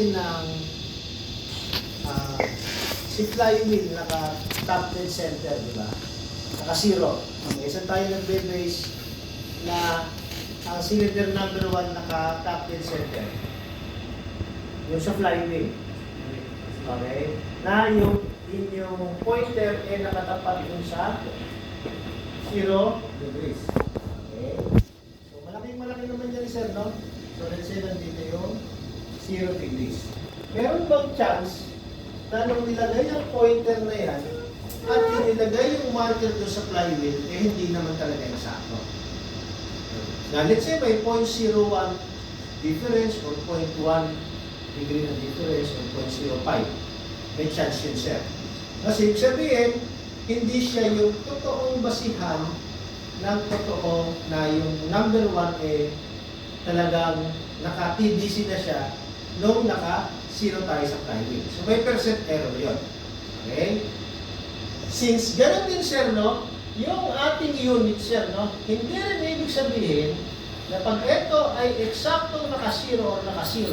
natin ng si flywheel naka-top dead center, di ba? Naka-zero. Okay, saan tayo nagbe-base na ang cylinder number 1 naka-top dead center? Yung sa flywheel. Okay? Na yung inyong pointer ay nakatapat dun sa 0 degrees. Okay? So, malaki naman yan, sir, no? So, let's say nandito yung 0 degrees. Meron bang chance na nung nilagay yung pointer na yan at nilagay yung marker doon sa flywheel, eh hindi naman talaga yung sakto. Now, let's say may 0.01 difference or 0.1 degree na difference or 0.05. May chance yun, sir. Kasi ibig sabihin, hindi siya yung totoong basihan ng totoo na yung number 1 eh talagang naka-TDC na siya nung naka-0 tayo sa flywheel. So may percent error yun. Okay? Since ganun din, sir, no, yung ating unit, sir, no, hindi rin ibig sabihin na pag ito ay eksaktong naka-0 o naka-0,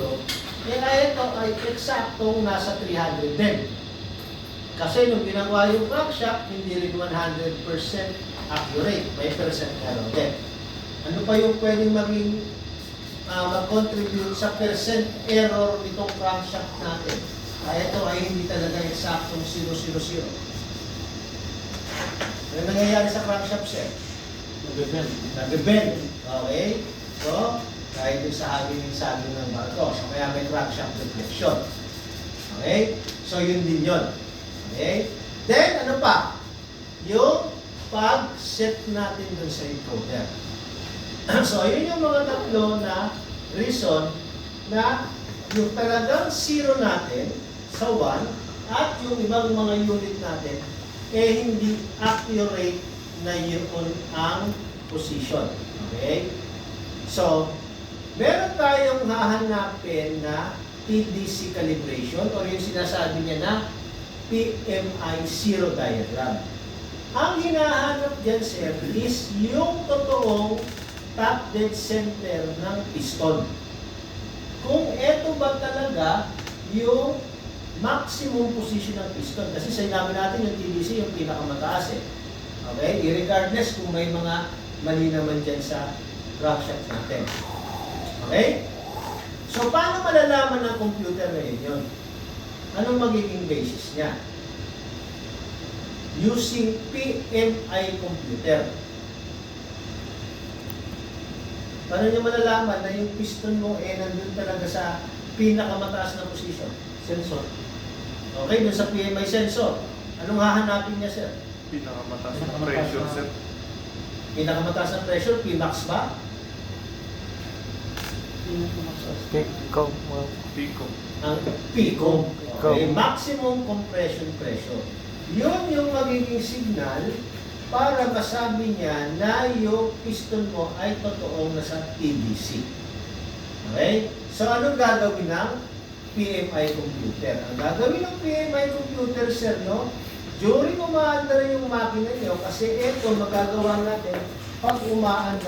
kaya ito ay eksaktong nasa 300 din. Kasi nung ginawa yung crankshaft, hindi rin 100% accurate. May percent error din. Ano pa yung pwedeng maging mag-contribute sa percent error nitong crankshaft natin? Kaya ito ay hindi talaga eksaktong 000. Ano nangyayari sa crankshaft, sir? Nag-bend. Okay? So, kahit yung sa saging ng barko. So, kaya may crankshaft deflection. Okay? So, yun din yun. Okay? Then, ano pa? Yung pag-set natin dun sa encoder. So, yun yung mga tatlo na reason na yung talagang 0 natin sa 1 at yung ibang mga unit natin eh hindi accurate na yun ang position. Okay? So, meron tayong hahanapin na TDC calibration o yung sinasabi niya na PMI zero diagram. Ang hinahanap dyan, sir, is yung totoong top dead center ng piston. Kung ito ba talaga yung maximum position ng piston. Kasi sinabi natin yung TDC yung pinakamataas eh. Okay? Regardless kung may mga mali naman dyan sa crankshaft natin. Okay? So, paano malalaman ng computer na yun? Anong magiging basis niya? Using PMI computer. Paano niyo malalaman na yung piston mo eh nandun talaga sa pinakamataas na position? Sensor. Okay, dun sa PMI sensor. Anong hahanapin niya, sir? Pinakamataas na pressure, sir. Pinakamataas na pressure, Pmax ba? Pico. Pico. Ang PCOM. Okay, maximum compression pressure. Yun yung magiging signal para masabi niya na yung piston mo ay totoong nasa TDC. Okay? So, anong gagawin ng PMI computer? Ang gagawin ng PMI computer, sir, no? During umaandar yung makina nyo, kasi ito magagawa natin pag umaandar